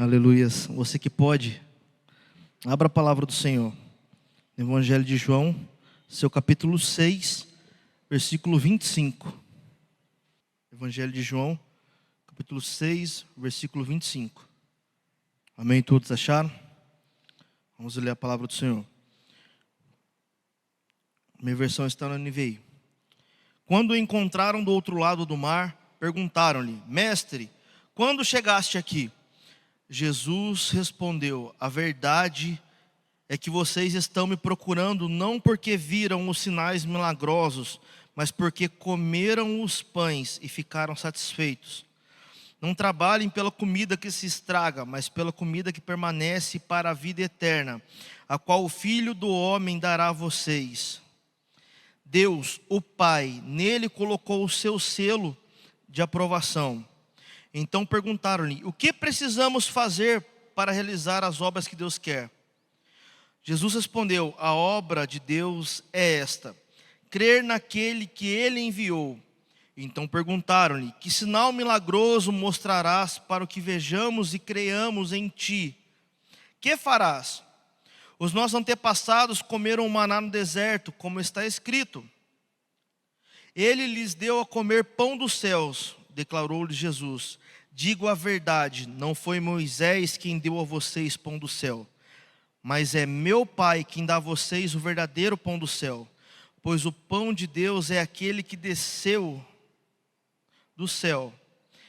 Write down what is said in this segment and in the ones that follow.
Aleluias. Você que pode, abra a palavra do Senhor. Evangelho de João, seu capítulo 6, versículo 25. Evangelho de João, capítulo 6, versículo 25. Amém? Todos acharam? Vamos ler a palavra do Senhor. Minha versão está na NVI. Quando o encontraram do outro lado do mar, perguntaram-lhe: Mestre, quando chegaste aqui? Jesus respondeu: a verdade é que vocês estão me procurando não porque viram os sinais milagrosos, mas porque comeram os pães e ficaram satisfeitos. Não trabalhem pela comida que se estraga, mas pela comida que permanece para a vida eterna, a qual o Filho do Homem dará a vocês. Deus, o Pai, nele colocou o seu selo de aprovação. Então perguntaram-lhe: o que precisamos fazer para realizar as obras que Deus quer? Jesus respondeu: a obra de Deus é esta: crer naquele que Ele enviou. Então perguntaram-lhe: que sinal milagroso mostrarás para que vejamos e creiamos em Ti? Que farás? Os nossos antepassados comeram maná no deserto, como está escrito. Ele lhes deu a comer pão dos céus, declarou-lhe Jesus. Digo a verdade, não foi Moisés quem deu a vocês pão do céu, mas é meu Pai quem dá a vocês o verdadeiro pão do céu. Pois o pão de Deus é aquele que desceu do céu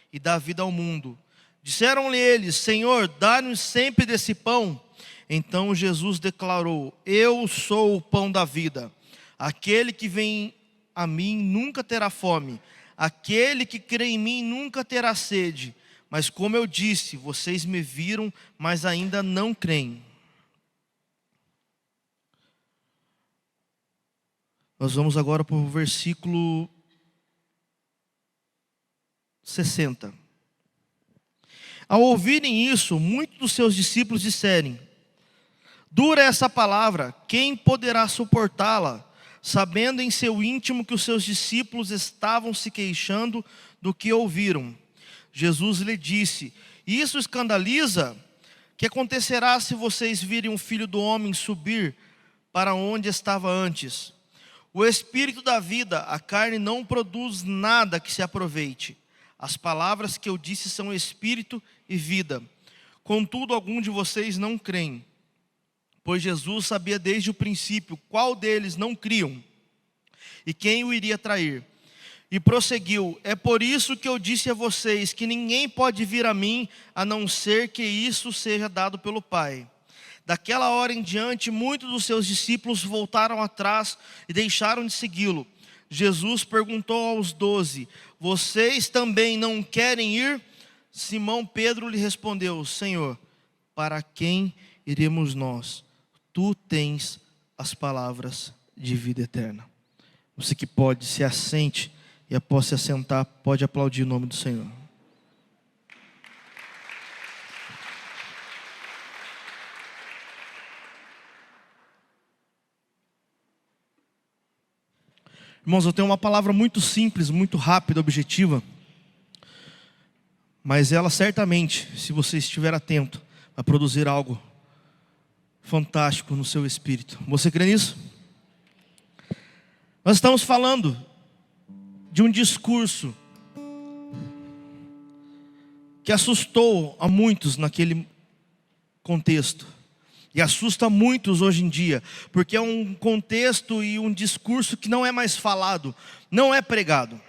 e dá vida ao mundo. Disseram-lhe eles: Senhor, dá-nos sempre desse pão. Então Jesus declarou: eu sou o pão da vida. Aquele que vem a mim nunca terá fome. Aquele que crê em mim nunca terá sede. Mas como eu disse, vocês me viram, mas ainda não creem. Nós vamos agora para o versículo 60. Ao ouvirem isso, muitos dos seus discípulos disseram: dura é essa palavra, quem poderá suportá-la? Sabendo em seu íntimo que os seus discípulos estavam se queixando do que ouviram. Jesus lhe disse: isso escandaliza? Que acontecerá se vocês virem o Filho do Homem subir para onde estava antes? O Espírito da vida, a carne não produz nada que se aproveite. As palavras que eu disse são Espírito e vida. Contudo, algum de vocês não creem. Pois Jesus sabia desde o princípio qual deles não criam e quem o iria trair. E prosseguiu: é por isso que eu disse a vocês que ninguém pode vir a mim a não ser que isso seja dado pelo Pai. Daquela hora em diante, muitos dos seus discípulos voltaram atrás e deixaram de segui-lo. Jesus perguntou aos 12: vocês também não querem ir? Simão Pedro lhe respondeu: Senhor, para quem iremos nós? Tu tens as palavras de vida eterna. Você que pode, se assente, e após se assentar, pode aplaudir o nome do Senhor. Irmãos, eu tenho uma palavra muito simples, muito rápida, objetiva, mas ela certamente, se você estiver atento, vai produzir algo fantástico no seu espírito. Você crê nisso? Nós estamos falando de um discurso que assustou a muitos naquele contexto e assusta muitos hoje em dia, porque é um contexto e um discurso que não é mais falado, não é pregado.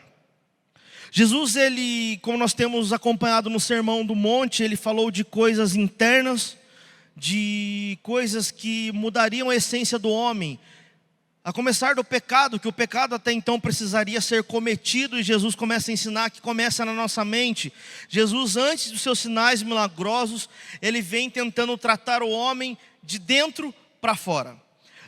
Jesus, ele, como nós temos acompanhado no Sermão do Monte, ele falou de coisas internas, de coisas que mudariam a essência do homem, a começar do pecado, que o pecado até então precisaria ser cometido, e Jesus começa a ensinar que começa na nossa mente. Jesus, antes dos seus sinais milagrosos, ele vem tentando tratar o homem de dentro para fora.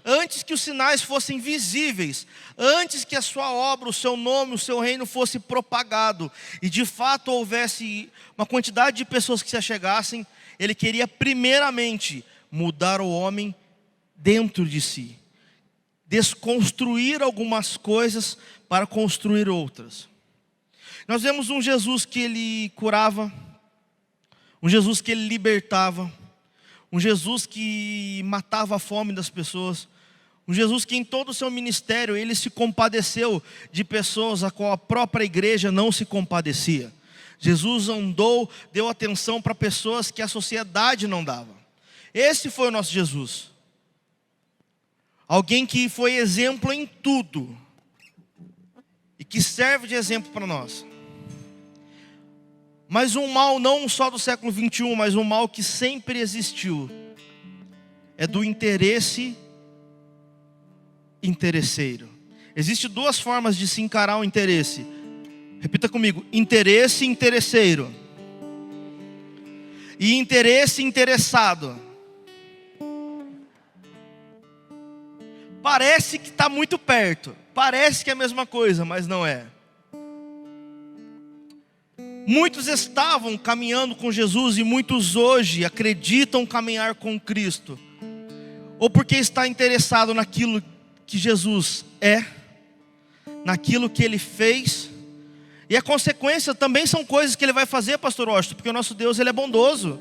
Antes que os sinais fossem visíveis, antes que a sua obra, o seu nome, o seu reino fosse propagado, e de fato houvesse uma quantidade de pessoas que se achegassem, ele queria primeiramente mudar o homem dentro de si, desconstruir algumas coisas para construir outras. Nós vemos um Jesus que ele curava, um Jesus que ele libertava, um Jesus que matava a fome das pessoas, um Jesus que em todo o seu ministério ele se compadeceu de pessoas a qual a própria igreja não se compadecia. Jesus andou, deu atenção para pessoas que a sociedade não dava. Esse foi o nosso Jesus. Alguém que foi exemplo em tudo e que serve de exemplo para nós. Mas um mal não só do século 21, mas um mal que sempre existiu, é do interesse interesseiro. Existem duas formas de se encarar o interesse. Repita comigo: interesse interesseiro e interesse interessado. Parece que está muito perto, parece que é a mesma coisa, mas não é. Muitos estavam caminhando com Jesus e muitos hoje acreditam caminhar com Cristo, ou porque está interessado naquilo que Jesus é, naquilo que Ele fez, e a consequência também são coisas que Ele vai fazer, pastor Washington, porque o nosso Deus Ele é bondoso.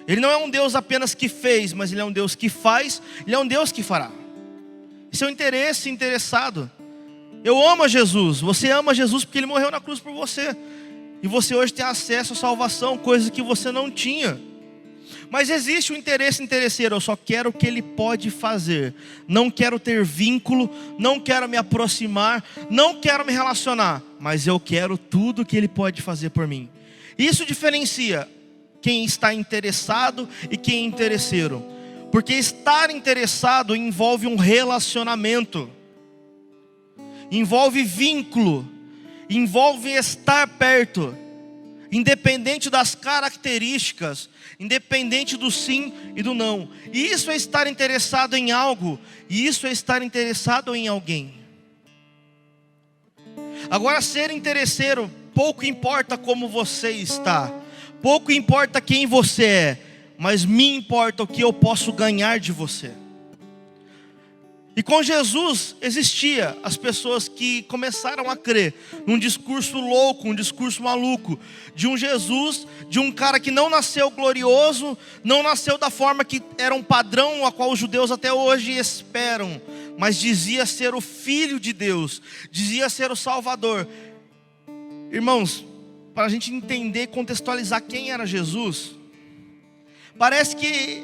Ele não é um Deus apenas que fez, mas Ele é um Deus que faz, Ele é um Deus que fará. Isso é um interesse interessado. Eu amo a Jesus, você ama Jesus porque Ele morreu na cruz por você. E você hoje tem acesso à salvação, coisa que você não tinha. Mas existe um interesse interesseiro. Eu só quero o que Ele pode fazer. Não quero ter vínculo, não quero me aproximar, não quero me relacionar, mas eu quero tudo que Ele pode fazer por mim. Isso diferencia quem está interessado e quem é interesseiro. Porque estar interessado envolve um relacionamento, envolve vínculo, envolve estar perto, independente das características, independente do sim e do não. E isso é estar interessado em algo, e isso é estar interessado em alguém. Agora, ser interesseiro, pouco importa como você está, pouco importa quem você é, mas me importa o que eu posso ganhar de você. E com Jesus existia as pessoas que começaram a crer num discurso louco, um discurso maluco, de um Jesus, de um cara que não nasceu glorioso, não nasceu da forma que era um padrão a qual os judeus até hoje esperam, mas dizia ser o Filho de Deus, dizia ser o Salvador. Irmãos, para a gente entender e contextualizar quem era Jesus, parece que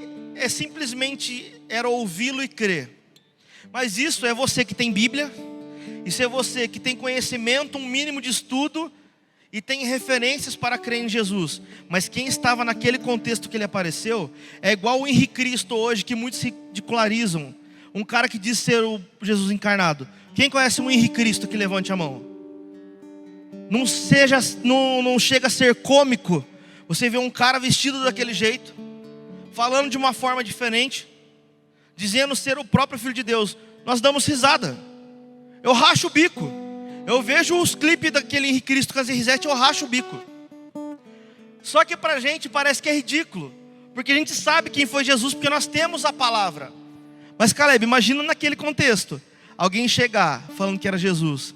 simplesmente era ouvi-lo e crer. Mas isso é você que tem Bíblia, isso é você que tem conhecimento, um mínimo de estudo e tem referências para crer em Jesus. Mas quem estava naquele contexto que ele apareceu é igual o Henrique Cristo hoje, que muitos ridicularizam. Um cara que diz ser o Jesus encarnado. Quem conhece o Henrique Cristo que levante a mão? Não chega a ser cômico você vê um cara vestido daquele jeito, falando de uma forma diferente, dizendo ser o próprio Filho de Deus. Nós damos risada. Eu racho o bico. Eu vejo os clipes daquele Henrique Cristo com as Risete, eu racho o bico. Só que pra gente parece que é ridículo, porque a gente sabe quem foi Jesus, porque nós temos a palavra. Mas Caleb, imagina naquele contexto alguém chegar falando que era Jesus.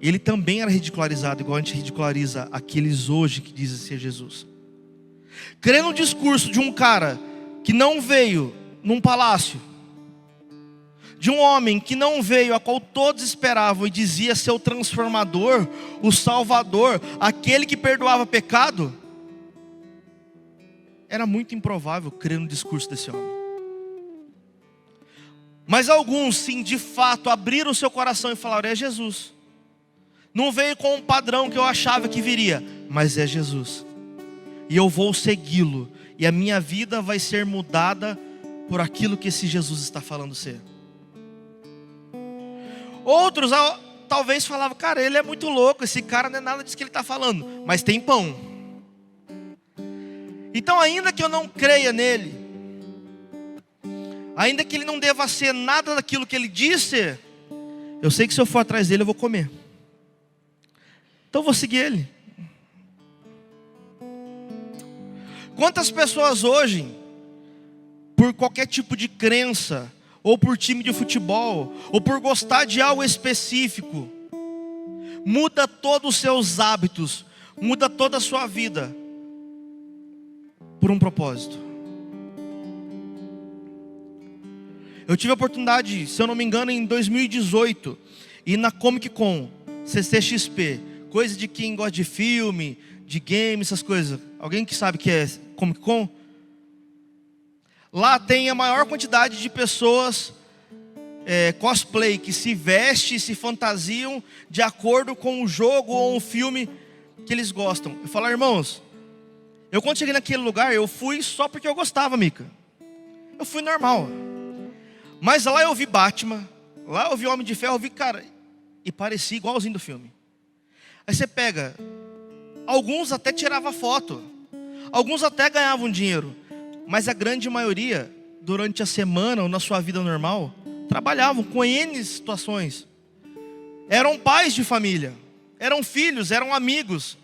Ele também era ridicularizado, igual a gente ridiculariza aqueles hoje que dizem ser Jesus. Crer no discurso de um cara que não veio num palácio, de um homem que não veio, a qual todos esperavam e dizia ser o transformador, o salvador, aquele que perdoava pecado, era muito improvável crer no discurso desse homem. Mas alguns sim, de fato, abriram o seu coração e falaram: é Jesus. Não veio com um padrão que eu achava que viria, mas é Jesus. E eu vou segui-lo, e a minha vida vai ser mudada por aquilo que esse Jesus está falando ser. Outros talvez falavam: cara, ele é muito louco, esse cara não é nada disso que ele está falando, mas tem pão. Então, ainda que eu não creia nele, ainda que ele não deva ser nada daquilo que ele disse, eu sei que se eu for atrás dele eu vou comer. Então eu vou seguir ele. Quantas pessoas hoje, por qualquer tipo de crença, ou por time de futebol, ou por gostar de algo específico, muda todos os seus hábitos, muda toda a sua vida, por um propósito. Eu tive a oportunidade, se eu não me engano, em 2018, ir na Comic Con, CCXP, coisa de quem gosta de filme, de game, essas coisas. Alguém que sabe o que é Comic Con? Lá tem a maior quantidade de pessoas cosplay, que se vestem e se fantasiam de acordo com o jogo ou o filme que eles gostam. Eu falo, irmãos, eu quando cheguei naquele lugar, eu fui só porque eu gostava, Mica. Eu fui normal. Mas lá eu vi Batman, lá eu vi Homem de Ferro, eu vi, cara, e parecia igualzinho do filme. Aí você pega, alguns até tiravam foto, alguns até ganhavam dinheiro, mas a grande maioria, durante a semana ou na sua vida normal, trabalhavam com N situações. Eram pais de família, eram filhos, eram amigos.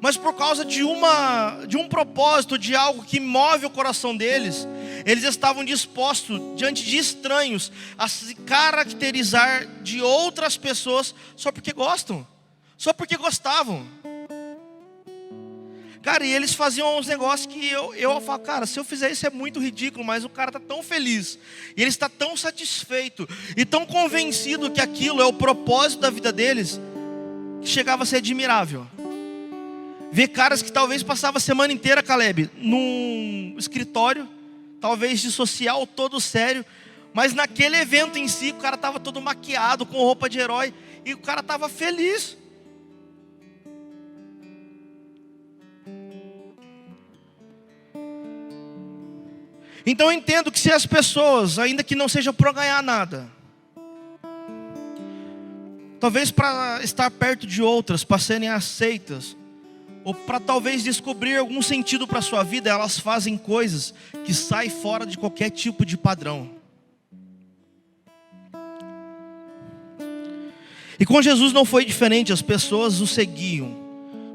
Mas por causa de um propósito, de algo que move o coração deles, eles estavam dispostos, diante de estranhos, a se caracterizar de outras pessoas só porque gostam, só porque gostavam. Cara, e eles faziam uns negócios que eu falo, cara, se eu fizer isso é muito ridículo, mas o cara está tão feliz, e ele está tão satisfeito, e tão convencido que aquilo é o propósito da vida deles, que chegava a ser admirável. Ver caras que talvez passavam a semana inteira, Caleb, num escritório, talvez de social, todo sério, mas naquele evento em si, o cara estava todo maquiado, com roupa de herói, e o cara estava feliz. Então eu entendo que se as pessoas, ainda que não seja para ganhar nada, talvez para estar perto de outras, para serem aceitas, ou para talvez descobrir algum sentido para a sua vida, elas fazem coisas que saem fora de qualquer tipo de padrão. E com Jesus não foi diferente, as pessoas o seguiam,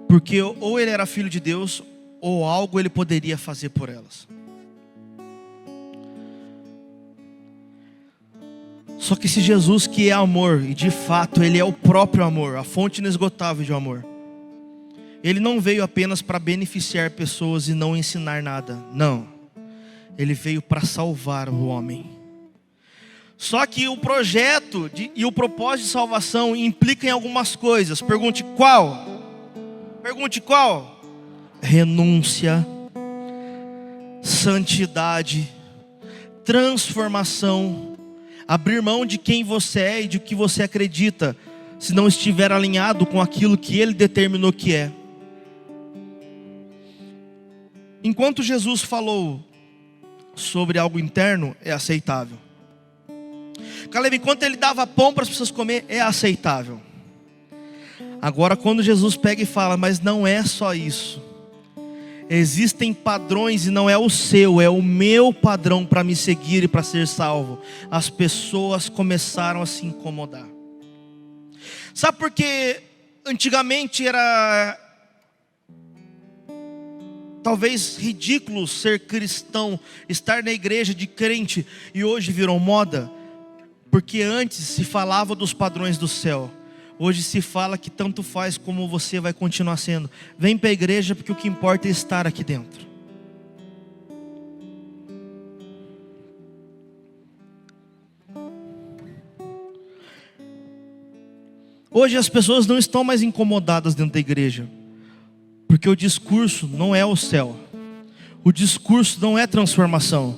porque ou ele era filho de Deus, ou algo ele poderia fazer por elas. Só que se Jesus, que é amor, e de fato ele é o próprio amor, a fonte inesgotável de amor, ele não veio apenas para beneficiar pessoas e não ensinar nada. Não. Ele veio para salvar o homem. Só que o projeto e o propósito de salvação implica em algumas coisas. Pergunte qual? Pergunte qual? Renúncia, santidade, transformação, abrir mão de quem você é e de que você acredita, se não estiver alinhado com aquilo que ele determinou que é. Enquanto Jesus falou sobre algo interno, é aceitável. Caleb, enquanto ele dava pão para as pessoas comer, é aceitável. Agora quando Jesus pega e fala, mas não é só isso. Existem padrões e não é o seu, é o meu padrão para me seguir e para ser salvo. As pessoas começaram a se incomodar. Sabe por que antigamente era talvez ridículo ser cristão, estar na igreja de crente, e hoje virou moda? Porque antes se falava dos padrões do céu, hoje se fala que tanto faz como você vai continuar sendo. Vem para a igreja porque o que importa é estar aqui dentro. Hoje as pessoas não estão mais incomodadas dentro da igreja, porque o discurso não é o céu, o discurso não é transformação,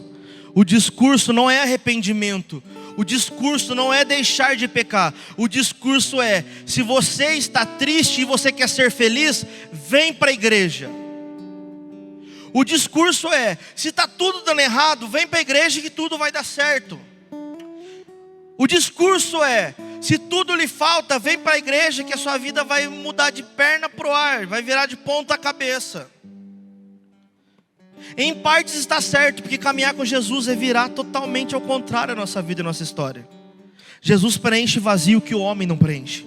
o discurso não é arrependimento, o discurso não é deixar de pecar, o discurso é, se você está triste e você quer ser feliz, vem para a igreja. O discurso é, se está tudo dando errado, vem para a igreja que tudo vai dar certo. O discurso é, se tudo lhe falta, vem para a igreja que a sua vida vai mudar de perna para o ar, vai virar de ponta cabeça. Em partes está certo, porque caminhar com Jesus é virar totalmente ao contrário a nossa vida e a nossa história. Jesus preenche vazio que o homem não preenche.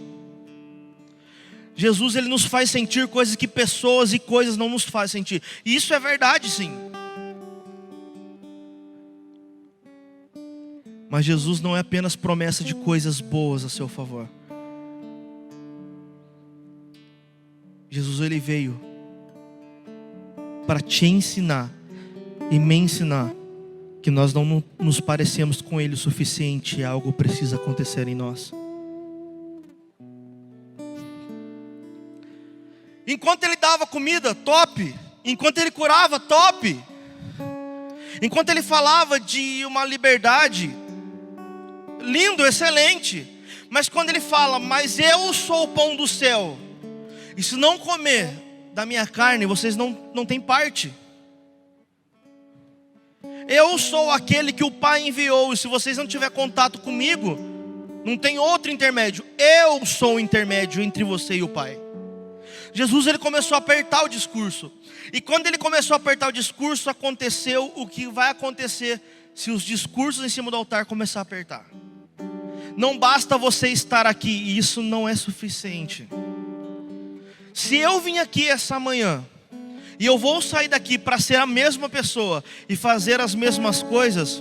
Jesus, ele nos faz sentir coisas que pessoas e coisas não nos fazem sentir. E isso é verdade, sim. Mas Jesus não é apenas promessa de coisas boas a seu favor. Jesus, ele veio para te ensinar e me ensinar que nós não nos parecemos com Ele o suficiente e algo precisa acontecer em nós. Enquanto Ele dava comida, top. Enquanto Ele curava, top. Enquanto Ele falava de uma liberdade, lindo, excelente. Mas quando Ele fala, mas eu sou o pão do céu, e se não comer da minha carne, vocês não têm parte. Eu sou aquele que o Pai enviou, e se vocês não tiverem contato comigo, não tem outro intermédio. Eu sou o intermédio entre você e o Pai. Jesus, ele começou a apertar o discurso. E quando ele começou a apertar o discurso, aconteceu o que vai acontecer se os discursos em cima do altar começar a apertar. Não basta você estar aqui, e isso não é suficiente. Se eu vim aqui essa manhã, e eu vou sair daqui para ser a mesma pessoa e fazer as mesmas coisas,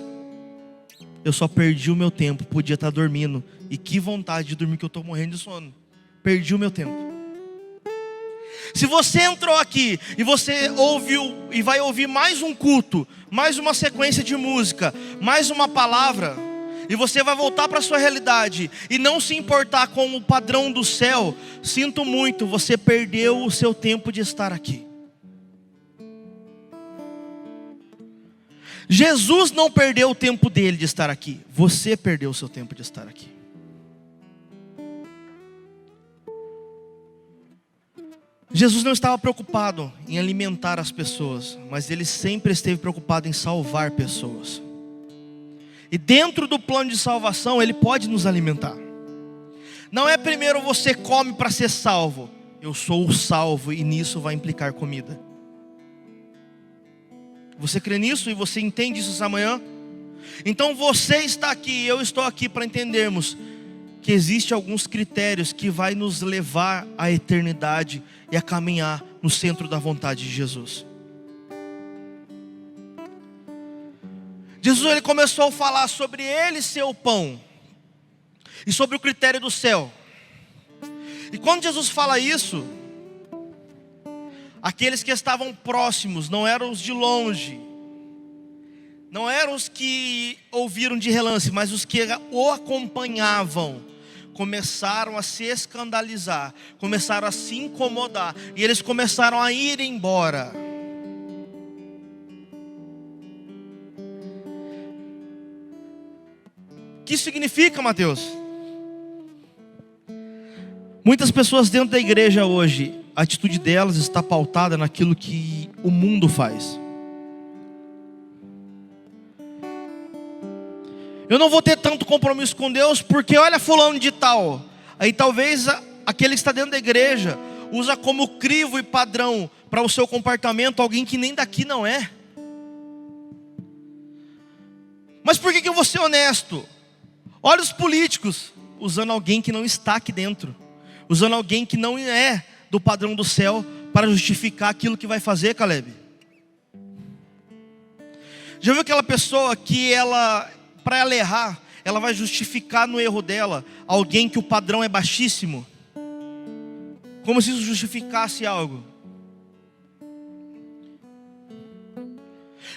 eu só perdi o meu tempo. Podia estar dormindo, e que vontade de dormir, que eu estou morrendo de sono. Perdi o meu tempo. Se você entrou aqui e você ouviu e vai ouvir mais um culto, mais uma sequência de música, mais uma palavra, e você vai voltar para a sua realidade e não se importar com o padrão do céu, sinto muito, você perdeu o seu tempo de estar aqui. Jesus não perdeu o tempo dele de estar aqui, você perdeu o seu tempo de estar aqui. Jesus não estava preocupado em alimentar as pessoas, mas Ele sempre esteve preocupado em salvar pessoas. E dentro do plano de salvação, Ele pode nos alimentar. Não é primeiro você come para ser salvo. Eu sou o salvo e nisso vai implicar comida. Você crê nisso e você entende isso essa manhã? Então você está aqui, eu estou aqui para entendermos que existem alguns critérios que vai nos levar à eternidade e a caminhar no centro da vontade de Jesus. Jesus, ele começou a falar sobre Ele ser o pão e sobre o critério do céu. E quando Jesus fala isso, aqueles que estavam próximos, não eram os de longe, não eram os que ouviram de relance, mas os que o acompanhavam, começaram a se escandalizar, começaram a se incomodar, e eles começaram a ir embora. O que isso significa, Mateus? Muitas pessoas dentro da igreja hoje, a atitude delas está pautada naquilo que o mundo faz. Eu não vou ter tanto compromisso com Deus, porque olha fulano de tal. Aí talvez aquele que está dentro da igreja usa como crivo e padrão para o seu comportamento alguém que nem daqui não é. Mas por que eu vou ser honesto? Olha os políticos usando alguém que não está aqui dentro, usando alguém que não é do padrão do céu para justificar aquilo que vai fazer, Caleb. Já viu aquela pessoa que para ela errar, ela vai justificar no erro dela alguém que o padrão é baixíssimo, como se isso justificasse algo.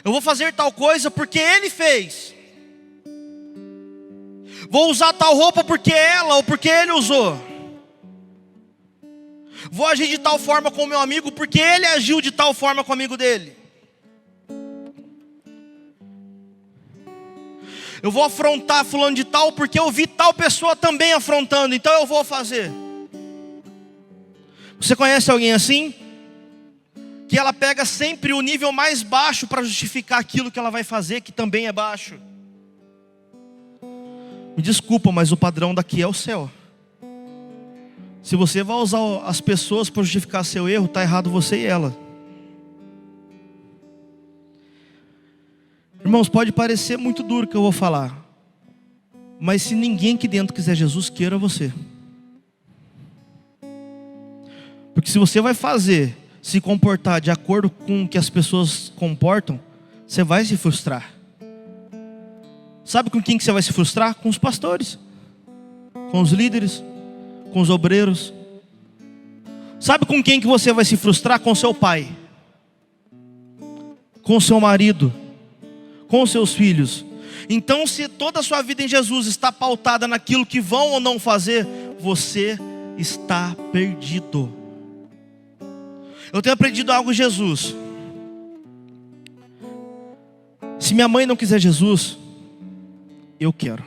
Eu vou fazer tal coisa porque ele fez. Vou usar tal roupa porque ela ou porque ele usou. Vou agir de tal forma com o meu amigo porque ele agiu de tal forma com o amigo dele. Eu vou afrontar fulano de tal porque eu vi tal pessoa também afrontando, então eu vou fazer. Você conhece alguém assim? Que ela pega sempre o nível mais baixo para justificar aquilo que ela vai fazer, que também é baixo. Me desculpa, mas o padrão daqui é o céu. Se você vai usar as pessoas para justificar seu erro, está errado você e ela. Irmãos, pode parecer muito duro o que eu vou falar, mas se ninguém aqui dentro quiser Jesus, queira você. Porque se você vai se comportar de acordo com o que as pessoas comportam, você vai se frustrar. Sabe com quem que você vai se frustrar? Com os pastores, com os líderes, com os obreiros. Sabe com quem que você vai se frustrar? Com seu pai, com seu marido, com seus filhos. Então, se toda a sua vida em Jesus está pautada naquilo que vão ou não fazer, você está perdido. Eu tenho aprendido algo em Jesus. Se minha mãe não quiser Jesus, eu quero.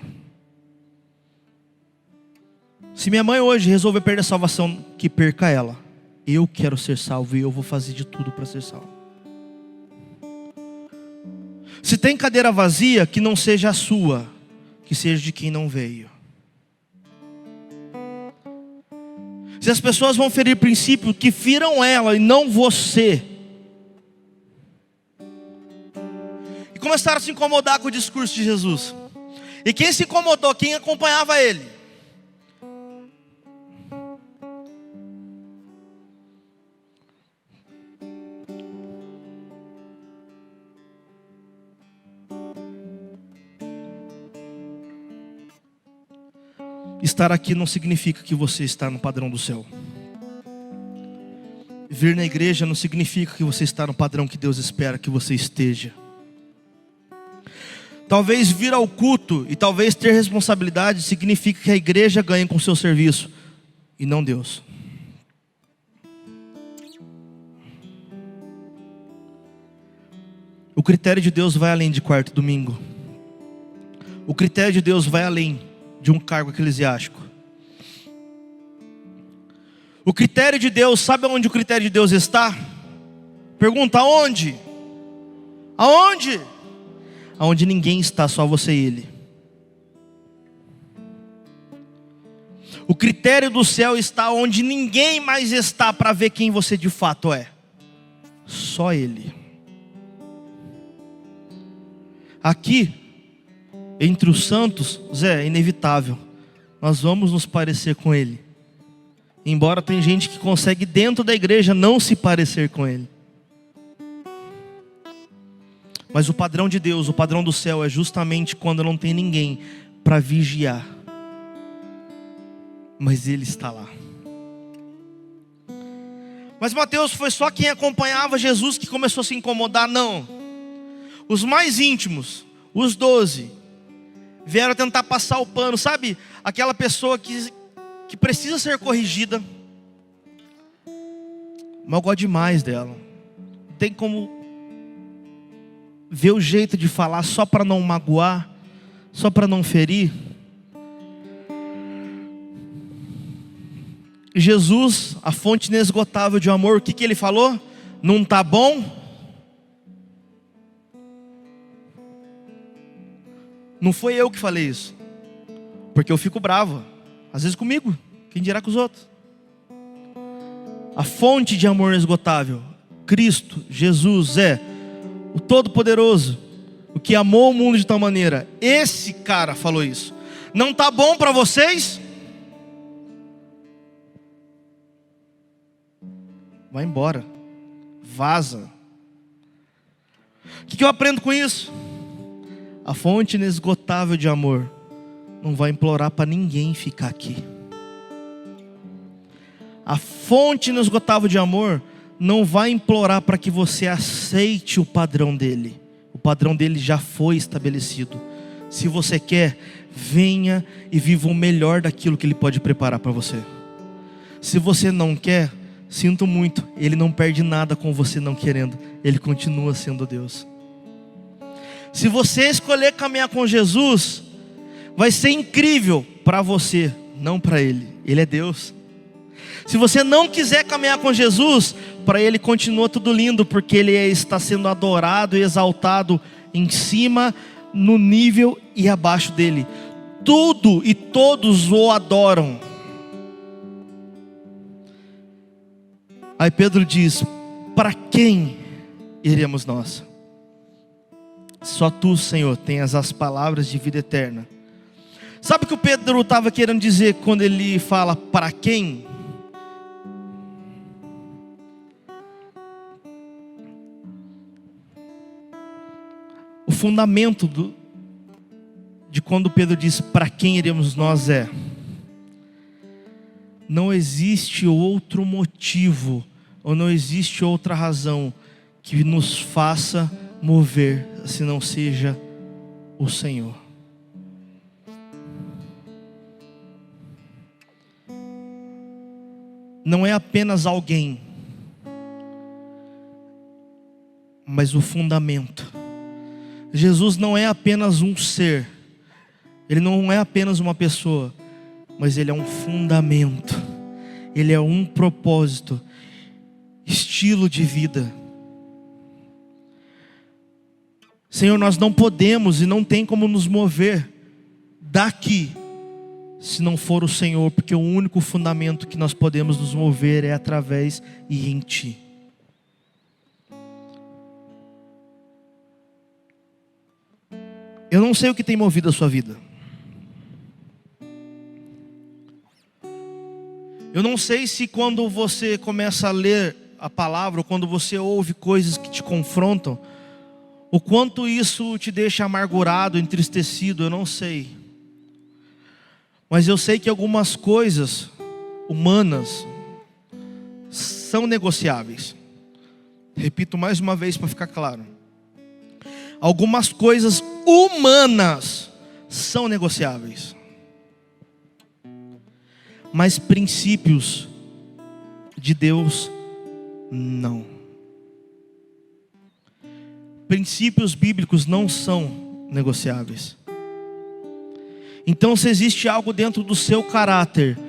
Se minha mãe hoje resolver perder a salvação, que perca ela. Eu quero ser salvo e eu vou fazer de tudo para ser salvo. Se tem cadeira vazia, que não seja a sua, que seja de quem não veio. Se as pessoas vão ferir princípio, que firam ela e não você. E começaram a se incomodar com o discurso de Jesus. E quem se incomodou, quem acompanhava ele? Estar aqui não significa que você está no padrão do céu. Vir na igreja não significa que você está no padrão que Deus espera que você esteja. Talvez vir ao culto e talvez ter responsabilidade significa que a igreja ganhe com o seu serviço e não Deus. O critério de Deus vai além de quarto e domingo. O critério de Deus vai além de um cargo eclesiástico. O critério de Deus, sabe onde o critério de Deus está? Pergunta, aonde? Aonde? Aonde ninguém está, só você e Ele. O critério do céu está onde ninguém mais está para ver quem você de fato é. Só Ele. Aqui, entre os santos, Zé, é inevitável. Nós vamos nos parecer com Ele. Embora tem gente que consegue dentro da igreja não se parecer com Ele. Mas o padrão de Deus, o padrão do céu é justamente quando não tem ninguém para vigiar. Mas Ele está lá. Mas Mateus, foi só quem acompanhava Jesus que começou a se incomodar? Não. Os mais íntimos, os 12, vieram tentar passar o pano. Sabe, aquela pessoa que precisa ser corrigida. Mas eu gosto demais dela. Não tem como ver o jeito de falar só para não magoar, só para não ferir. Jesus, a fonte inesgotável de amor, o que Ele falou? Não está bom? Não foi eu que falei isso, porque eu fico bravo, às vezes comigo, quem dirá com os outros. A fonte de amor inesgotável, Cristo, Jesus é o Todo-Poderoso, o que amou o mundo de tal maneira. Esse cara falou isso. Não está bom para vocês? Vai embora, vaza. O que eu aprendo com isso? A fonte inesgotável de amor não vai implorar para ninguém ficar aqui. A fonte inesgotável de amor não vai implorar para que você aceite o padrão dele. O padrão dele já foi estabelecido. Se você quer, venha e viva o melhor daquilo que ele pode preparar para você. Se você não quer, sinto muito, ele não perde nada com você não querendo. Ele continua sendo Deus. Se você escolher caminhar com Jesus, vai ser incrível para você, não para Ele. Ele é Deus. Se você não quiser caminhar com Jesus, para Ele continua tudo lindo, porque Ele está sendo adorado e exaltado em cima, no nível e abaixo dele. Tudo e todos o adoram. Aí Pedro diz, para quem iremos nós? Só tu, Senhor, tens as palavras de vida eterna. Sabe o que o Pedro estava querendo dizer quando ele fala para quem? O fundamento de quando Pedro diz para quem iremos nós é: não existe outro motivo, ou não existe outra razão que nos faça mover se não seja o Senhor. Não é apenas alguém, mas o fundamento. Jesus não é apenas um ser, Ele não é apenas uma pessoa, mas Ele é um fundamento, Ele é um propósito, estilo de vida. Senhor, nós não podemos e não tem como nos mover daqui se não for o Senhor, porque o único fundamento que nós podemos nos mover é através e em Ti. Eu não sei o que tem movido a sua vida. Eu não sei se quando você começa a ler a palavra, ou quando você ouve coisas que te confrontam, o quanto isso te deixa amargurado, entristecido, eu não sei. Mas eu sei que algumas coisas humanas são negociáveis. Repito mais uma vez para ficar claro. Algumas coisas humanas são negociáveis. Mas princípios de Deus, não. Princípios bíblicos não são negociáveis. Então, se existe algo dentro do seu caráter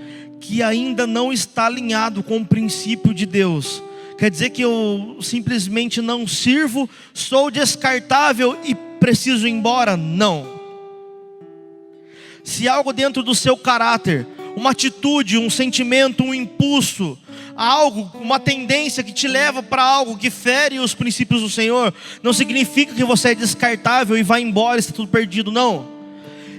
que ainda não está alinhado com o princípio de Deus, quer dizer que eu simplesmente não sirvo, sou descartável e preciso ir embora? Não. Se algo dentro do seu caráter, uma atitude, um sentimento, um impulso, algo, uma tendência que te leva para algo que fere os princípios do Senhor, não significa que você é descartável e vai embora e está tudo perdido, não.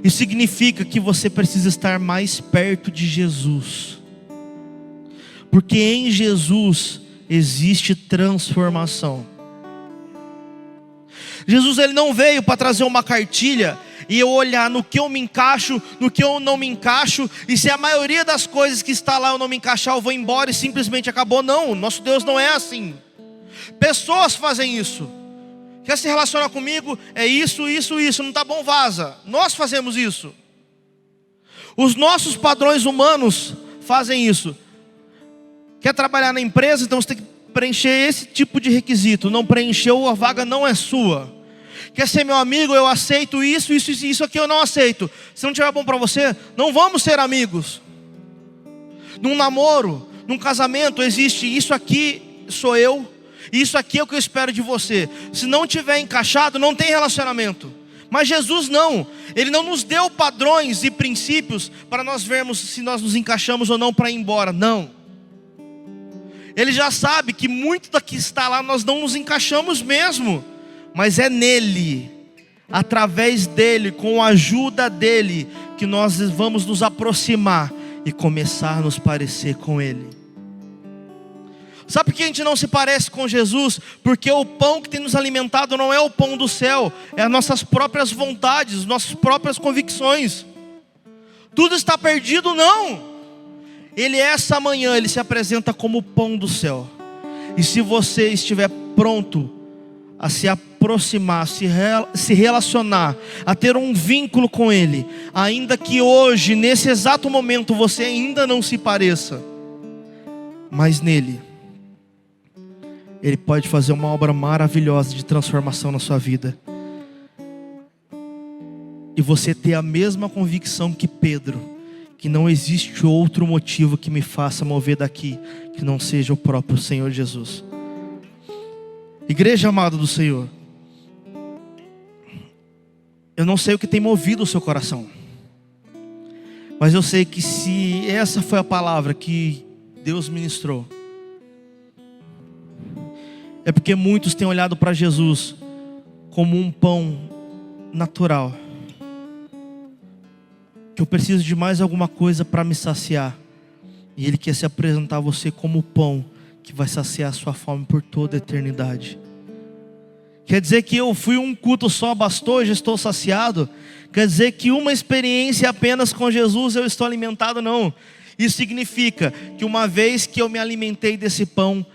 Isso significa que você precisa estar mais perto de Jesus, porque em Jesus existe transformação. Jesus, Ele não veio para trazer uma cartilha e eu olhar no que eu me encaixo, no que eu não me encaixo, e se a maioria das coisas que está lá eu não me encaixar, eu vou embora e simplesmente acabou. Não, nosso Deus não é assim. Pessoas fazem isso. Quer se relacionar comigo? É isso, não está bom, vaza. Nós fazemos isso. Os nossos padrões humanos fazem isso. Quer trabalhar na empresa? Então você tem que preencher esse tipo de requisito. Não preencheu, a vaga não é sua. Quer ser meu amigo? Eu aceito isso aqui eu não aceito. Se não tiver bom para você, não vamos ser amigos. Num namoro, num casamento, existe isso aqui sou eu, isso aqui é o que eu espero de você. Se não tiver encaixado, não tem relacionamento. Mas Jesus não, Ele não nos deu padrões e princípios para nós vermos se nós nos encaixamos ou não para ir embora, não. Ele já sabe que muito da que está lá nós não nos encaixamos mesmo, mas é nele, através dele, com a ajuda dele, que nós vamos nos aproximar e começar a nos parecer com ele. Sabe por que a gente não se parece com Jesus? Porque o pão que tem nos alimentado não é o pão do céu, é as nossas próprias vontades, nossas próprias convicções. Tudo está perdido? Não. Ele essa manhã, Ele se apresenta como o pão do céu. E se você estiver pronto a se aproximar, se relacionar, a ter um vínculo com Ele, ainda que hoje, nesse exato momento, você ainda não se pareça, mas nele, Ele pode fazer uma obra maravilhosa de transformação na sua vida. E você ter a mesma convicção que Pedro, que não existe outro motivo que me faça mover daqui, que não seja o próprio Senhor Jesus. Igreja amada do Senhor, eu não sei o que tem movido o seu coração, mas eu sei que se essa foi a palavra que Deus ministrou, é porque muitos têm olhado para Jesus como um pão natural, que eu preciso de mais alguma coisa para me saciar, e Ele quer se apresentar a você como o pão que vai saciar a sua fome por toda a eternidade. Quer dizer que eu fui um culto só, bastou, já estou saciado? Quer dizer que uma experiência apenas com Jesus eu estou alimentado? Não. Isso significa que uma vez que eu me alimentei desse pão,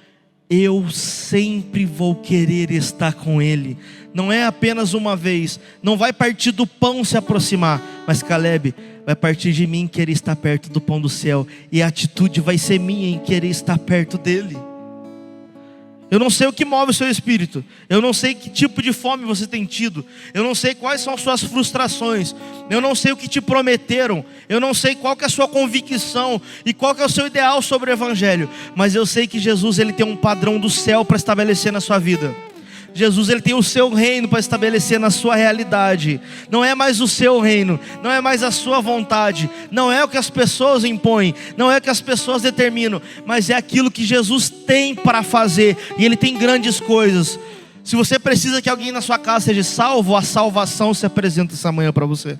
eu sempre vou querer estar com Ele. não é apenas uma vez, não vai partir do pão se aproximar, mas Caleb, vai partir de mim querer estar perto do pão do céu, e a atitude vai ser minha em querer estar perto dele. Eu não sei o que move o seu espírito, eu não sei que tipo de fome você tem tido, eu não sei quais são as suas frustrações, eu não sei o que te prometeram, eu não sei qual que é a sua convicção e qual que é o seu ideal sobre o Evangelho, mas eu sei que Jesus, ele tem um padrão do céu para estabelecer na sua vida. Jesus, ele tem o seu reino para estabelecer na sua realidade. Não é mais o seu reino, não é mais a sua vontade, não é o que as pessoas impõem, não é o que as pessoas determinam, mas é aquilo que Jesus tem para fazer, e ele tem grandes coisas. Se você precisa que alguém na sua casa seja salvo, a salvação se apresenta essa manhã para você.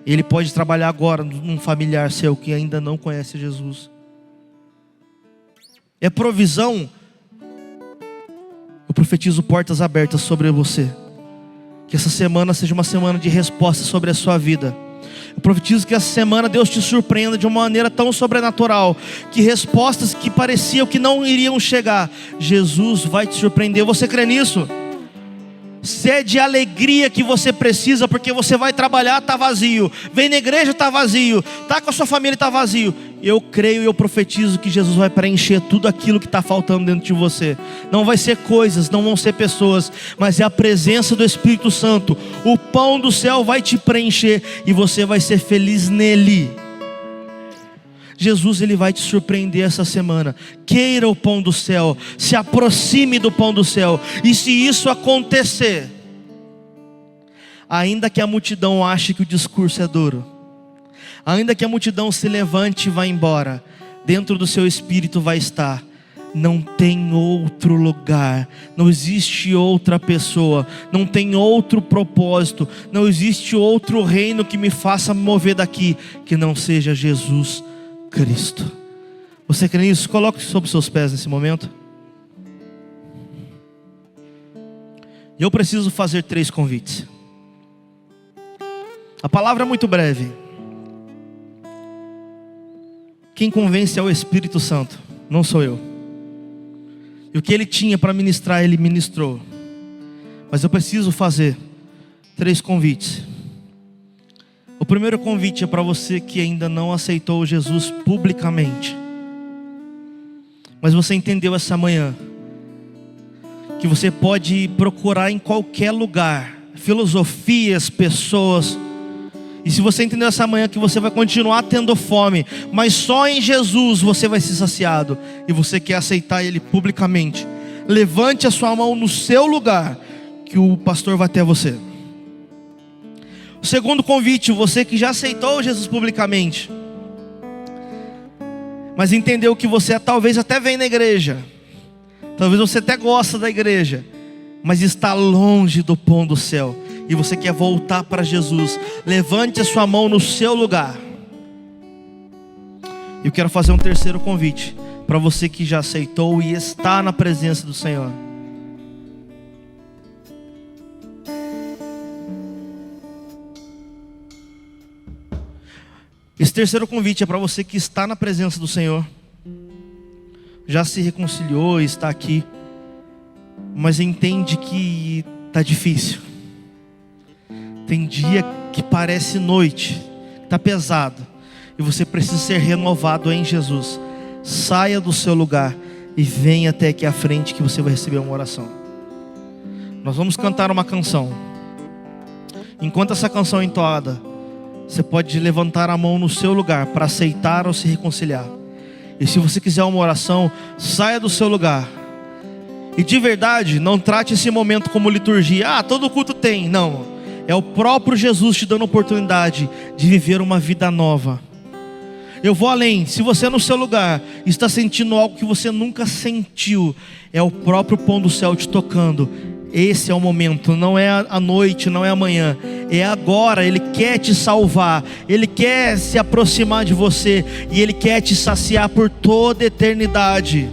Ele pode trabalhar agora num familiar seu que ainda não conhece Jesus. É provisão. Eu profetizo portas abertas sobre você. Que essa semana seja uma semana de resposta sobre a sua vida. Eu profetizo que essa semana Deus te surpreenda de uma maneira tão sobrenatural, que respostas que pareciam que não iriam chegar, Jesus vai te surpreender. Você crê nisso? Se é de alegria que você precisa, porque você vai trabalhar, está vazio, vem na igreja, está vazio, está com a sua família, está vazio. Eu creio e eu profetizo que Jesus vai preencher tudo aquilo que está faltando dentro de você. Não vai ser coisas, não vão ser pessoas, mas é a presença do Espírito Santo. O pão do céu vai te preencher e você vai ser feliz nele. Jesus, ele vai te surpreender essa semana. Queira o pão do céu, se aproxime do pão do céu. E se isso acontecer, ainda que a multidão ache que o discurso é duro, ainda que a multidão se levante e vá embora, dentro do seu espírito vai estar: não tem outro lugar, não existe outra pessoa, não tem outro propósito, não existe outro reino que me faça mover daqui, que não seja Jesus Cristo. Você crê nisso? Coloque-se sobre seus pés nesse momento. E eu preciso fazer 3 convites. A palavra é muito breve. Quem convence é o Espírito Santo, não sou eu. E o que ele tinha para ministrar, ele ministrou. Mas eu preciso fazer 3 convites. O primeiro convite é para você que ainda não aceitou Jesus publicamente, mas você entendeu essa manhã que você pode procurar em qualquer lugar filosofias, pessoas, e se você entendeu essa manhã que você vai continuar tendo fome, mas só em Jesus você vai ser saciado, e você quer aceitar Ele publicamente, levante a sua mão no seu lugar, que o pastor vai até você. O segundo convite, você que já aceitou Jesus publicamente, mas entendeu que você talvez até vem na igreja, talvez você até gosta da igreja, mas está longe do pão do céu, e você quer voltar para Jesus, levante a sua mão no seu lugar. Eu quero fazer um terceiro convite, para você que já aceitou e está na presença do Senhor. Esse terceiro convite é para você que está na presença do Senhor, já se reconciliou e está aqui, mas entende que está difícil. Tem dia que parece noite, está pesado, e você precisa ser renovado em Jesus. Saia do seu lugar e venha até aqui à frente, que você vai receber uma oração. Nós vamos cantar uma canção. Enquanto essa canção é entoada, você pode levantar a mão no seu lugar para aceitar ou se reconciliar. E se você quiser uma oração, saia do seu lugar. E de verdade, não trate esse momento como liturgia. Ah, todo culto tem. Não, é o próprio Jesus te dando a oportunidade de viver uma vida nova. Eu vou além. Se você no seu lugar está sentindo algo que você nunca sentiu, é o próprio pão do céu te tocando. Esse é o momento, não é a noite, não é amanhã, é agora. Ele quer te salvar, Ele quer se aproximar de você, e Ele quer te saciar por toda a eternidade.